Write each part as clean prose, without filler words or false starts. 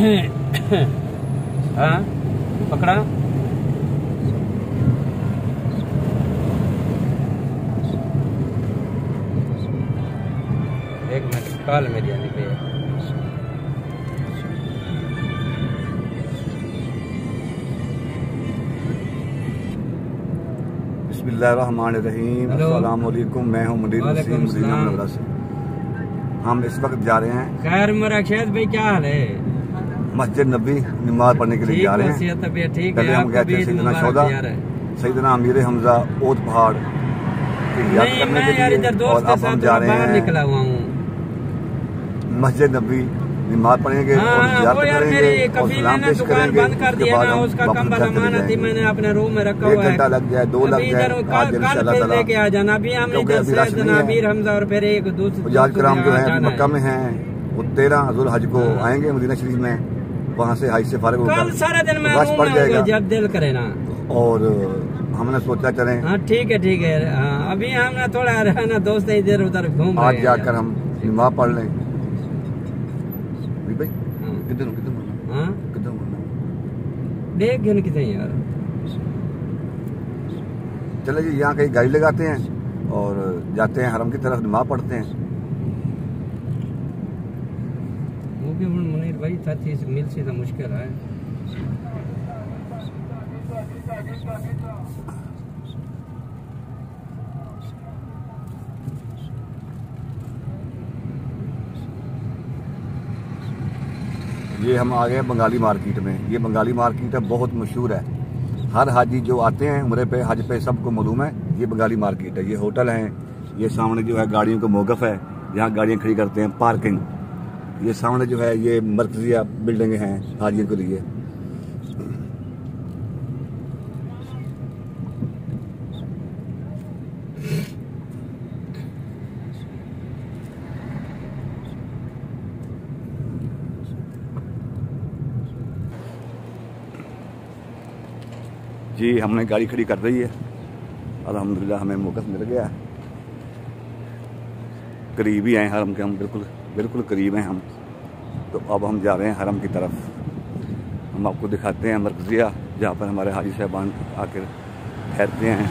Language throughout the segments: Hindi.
हाँ पकड़ा। एक मिनट कॉल मेरी आने पे। बिस्मिल्लाहिर्रहमानिर्रहीम। अस्सलाम वालेकुम। मैं हूँ मुनीर वसीम मदीना मुनव्वरा से। हम इस वक्त जा रहे हैं। खैर मराक्षद भाई क्या हाल है? मस्जिद नबी नमाज पढ़ने के लिए जा रहे हैं। पहले हम गए थे सैयदना शौदा, सैयदना अमीर हमजा ओद पहाड़ की याद करने के लिए, और अब हम जा रहे हैं निकला हुआ हूँ मस्जिद नबी नमाज पढ़ेंगे और ज़ियारत करेंगे और सलाम पेश करेंगे। उसके बाद हम वापस मैंने अपने रूम में रखा हुआ है। 1 घंटा लग जाए, 2 लग जाए, आज इंशाअल्लाह ताला लेके आ जाना। अभी हमने अमीर हमजा और फिर एक दूसरे हुज्जाज किराम जो है मक्का में हैं, वो 13 ज़ुल हज को आएंगे मदीना शरीफ में। वहाँ से हज से फारिग होकर सारा दिन मैं बस पड़ जाएगा जब दिल करे ना। और हमने सोचा चलें। हाँ ठीक है ठीक है। हाँ अभी हम ना थोड़ा ना दोस्त इधर उधर घूम आज जाकर हम नमाज पढ़ लें। भाई किधर देख गए कितने यार। चले जी यहाँ कहीं गाड़ी लगाते हैं और जाते हैं हरम की तरफ, नमाज पढ़ते हैं। वो भी मुनीर भाई था चीज मिल से तो मुश्किल है। ये हम आ गए बंगाली मार्केट में। ये बंगाली मार्केट है, बहुत मशहूर है। हर हाजी जो आते हैं उम्रे पे हज पे सबको मालूम है ये बंगाली मार्केट है। ये होटल है, ये सामने जो है गाड़ियों का मौक़िफ़ है जहाँ गाड़ियाँ खड़ी करते हैं, पार्किंग। ये सामने जो है ये मरकजिया बिल्डिंग हैं हाजियों के लिए। जी हमने गाड़ी खड़ी कर दी है, अल्हम्दुलिल्लाह हमें मौका मिल गया। करीब ही आए हरम के, हम बिल्कुल करीब हैं हम। तो अब हम जा रहे हैं हरम की तरफ। हम आपको दिखाते हैं मरकजिया, जहाँ पर हमारे हाजी साहबान आकर ठहरते हैं,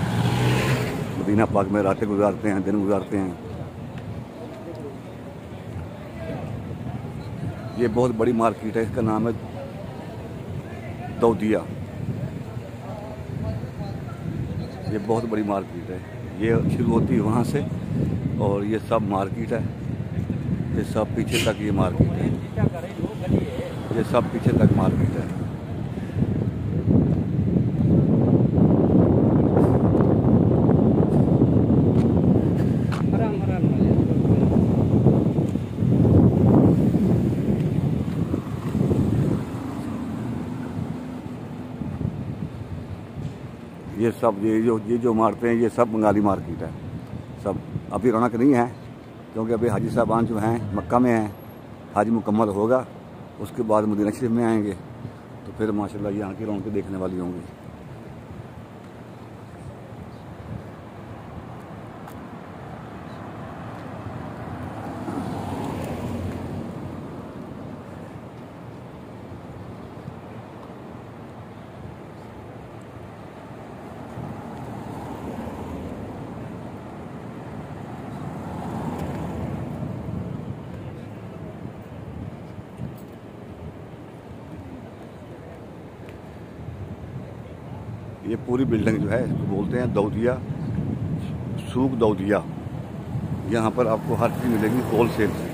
मदीना पाक में रातें गुजारते हैं, दिन गुजारते हैं। ये बहुत बड़ी मार्केट है, इसका नाम है दौदिया। ये बहुत बड़ी मार्केट है। ये शुरू होती है वहाँ से और ये सब मार्केट है। ये सब पीछे तक ये मार्केट है। ये सब पीछे तक मार्केट है। ये सब ये जो इमारतें हैं ये सब बंगाली मार्केट है। सब अभी रौनक नहीं है क्योंकि अभी हाजी साहबान जो हैं मक्का में हैं। हज मुकम्मल होगा उसके बाद मदीना शरीफ में आएंगे तो फिर माशाल्लाह यहाँ की रौनकें देखने वाली होंगी। ये पूरी बिल्डिंग जो है इसको बोलते हैं दौदिया, सूक दौदिया। यहाँ पर आपको हर चीज़ मिलेगी होल सेल से।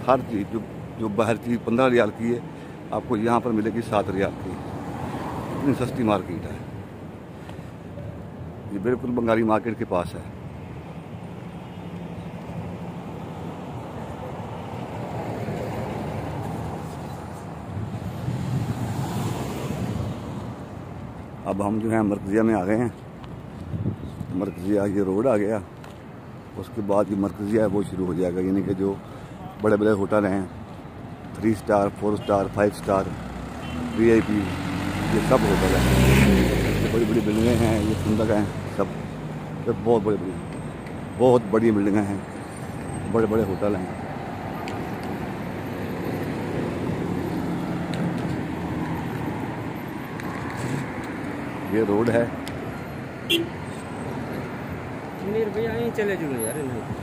हर चीज़ जो बाहर चीज़ 15 रियाल की है आपको यहाँ पर मिलेगी 7 रियाल की। इतनी सस्ती मार्केट है। ये बिल्कुल बंगाली मार्केट के पास है। अब हम जो है मरकजिया में आ गए हैं। मरकजिया ये रोड आ गया, उसके बाद ये मरकजिया है वो शुरू हो जाएगा। यानी कि जो बड़े बड़े होटल हैं 3 स्टार 4 स्टार 5 स्टार VIP ये सब होटल हैं। ये बड़ी बड़ी बिल्डिंगें हैं, ये सुंदर हैं सब। ये बहुत बड़ी बिल्डिंगें हैं, बड़े बड़े होटल हैं। ये रोड है। मुनीर भैया यहीं चले जुड़ो यार नहीं।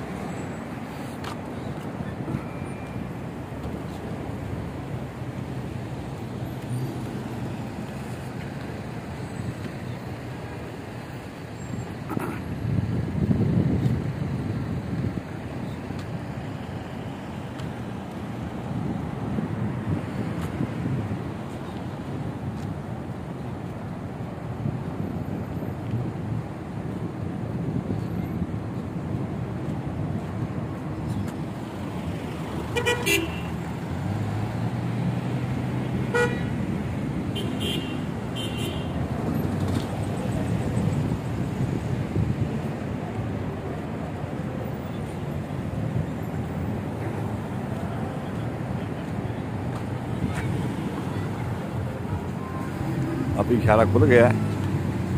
अभी इशारा खुल गया है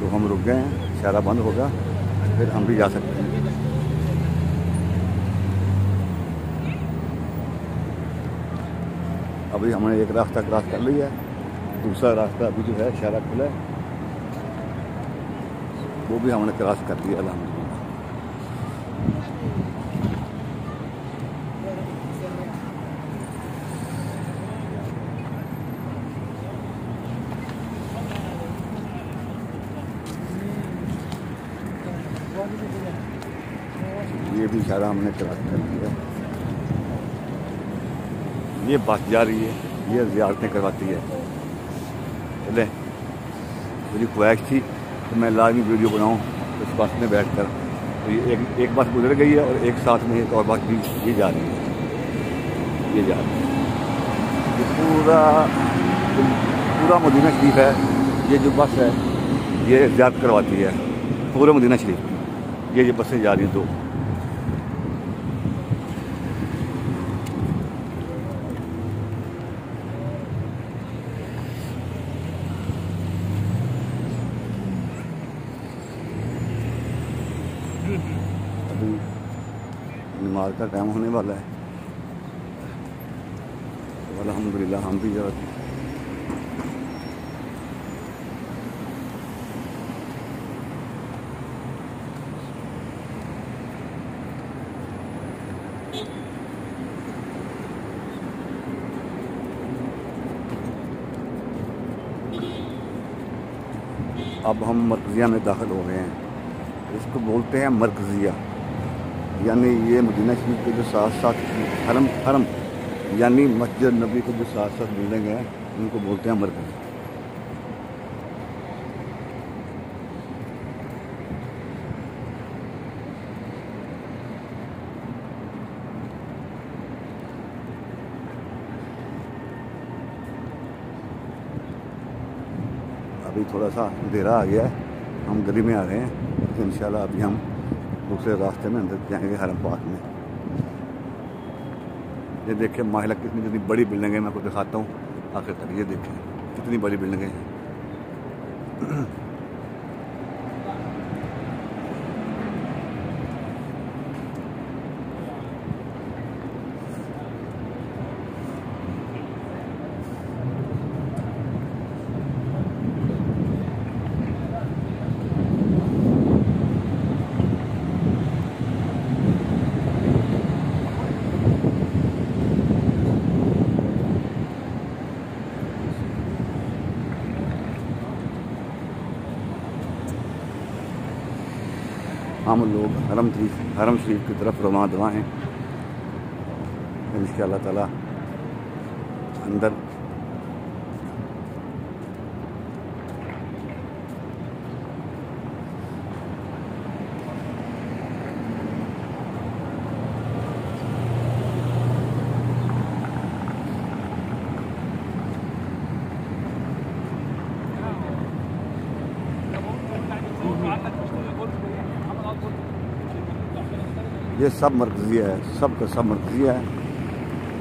तो हम रुक गए हैं। इशारा बंद होगा फिर हम भी जा सकते हैं। अभी हमने एक रास्ता क्रॉस कर लिया है, दूसरा रास्ता अभी जो है इशारा खुला है वो भी हमने क्रॉस कर दिया अल्हम्दुलिल्लाह। ये भी इशारा हमने क्रॉस कर दिया। ये बस जा रही है, ये ज़ियारतें करवाती है। चले मुझे ख्वाहिश थी कि मैं लाजमी वीडियो बनाऊं इस बस में बैठकर। तो ये एक बस गुजर गई है और एक साथ में एक और बस भी ये जा रही है। ये जा रही है, ये पूरा मदीना शरीफ है। ये जो बस है ये ज़ियारत करवाती है पूरे मदीना शरीफ की। ये बसें जा रही हैं दो। अभी नमाज का टाइम होने वाला है तो अल्हम्दुलिल्लाह हम भी जा रहे हैं। अब हम मरकज़िया में दाखिल हो गए हैं। इसको बोलते हैं मरकज़िया, यानी ये मदीना शरीफ के जो साथ साथ हरम यानी मस्जिद नबी के जो साथ साथ बिल्डिंग हैं उनको बोलते हैं मरकज़। अभी थोड़ा सा अंधेरा आ गया है, हम गली में आ गए हैं। इंशाल्लाह अभी हम दूसरे रास्ते में अंदर जाएंगे हरम पाक में। ये देखें माहिला कितनी बड़ी बिल्डिंग है, मैं आपको दिखाता हूँ आखिर तक। ये देखें कितनी बड़ी बिल्डिंगें हैं। हम लोग हरम शरीफ की तरफ रवाना हैं इंशाअल्लाह ताला। अंदर ये सब मरकज़िया है, सब का सब मरकज़िया है।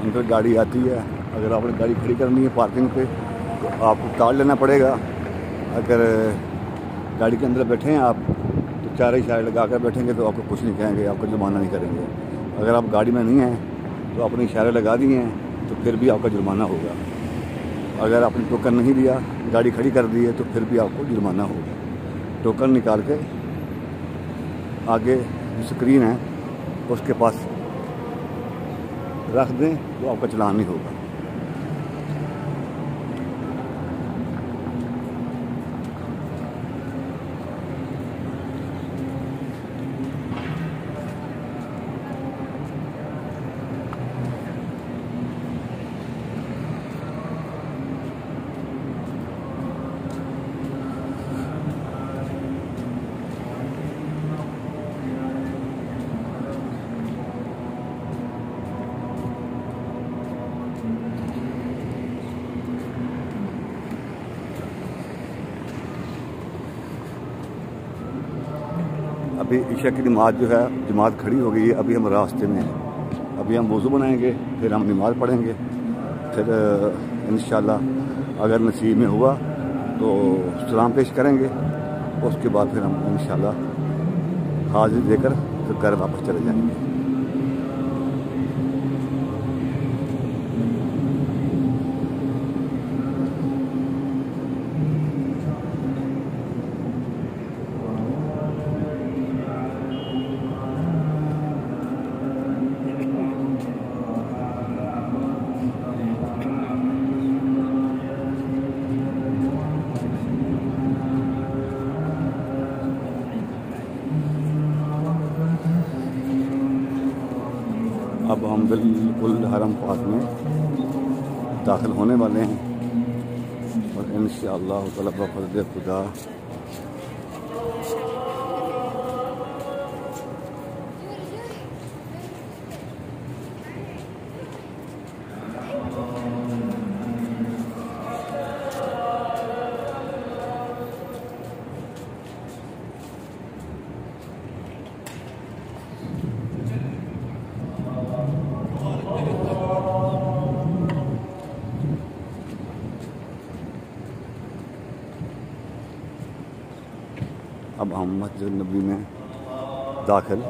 अंदर गाड़ी आती है, अगर आपने गाड़ी खड़ी करनी है पार्किंग पे तो आपको कार्ड लेना पड़ेगा। अगर गाड़ी के अंदर बैठे हैं आप तो चार इशारे लगा कर बैठेंगे तो आपको कुछ नहीं कहेंगे, आपको जुर्माना नहीं करेंगे। अगर आप गाड़ी में नहीं हैं तो आपने इशारे लगा दिए हैं तो फिर भी आपका जुर्माना होगा। अगर आपने टोकन नहीं दिया, गाड़ी खड़ी कर दी है तो फिर भी आपको जुर्माना होगा। टोकन निकाल के आगे जो स्क्रीन है उसके पास रख दें तो आपका चलान नहीं होगा। अभी ईशा की नमाज जो है जमात खड़ी हो गई है। अभी हम रास्ते में हैं। अभी हम वज़ू बनाएंगे, फिर हम नमाज पढ़ेंगे, फिर इंशाल्लाह अगर नसीब में हुआ तो सलाम पेश करेंगे। उसके बाद फिर हम इंशाल्लाह हाजिरी देकर फिर घर वापस चले जाएंगे। अब हम बिल्कुल हरम पाक में दाखिल होने वाले हैं और इंशाअल्लाह तआला बफ़ज़्ल खुदा अब हम मस्जिद नबी में दाखिल।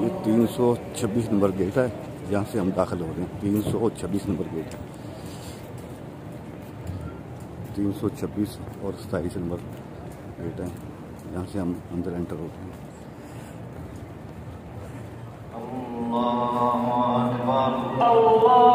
ये 326 नंबर गेट है, यहाँ से हम दाखिल हो रहे हैं। 326 नंबर गेट है, 326 और 27 नंबर गेट है, यहाँ से हम अंदर एंटर होते हैं। अल्लाहु अकबर।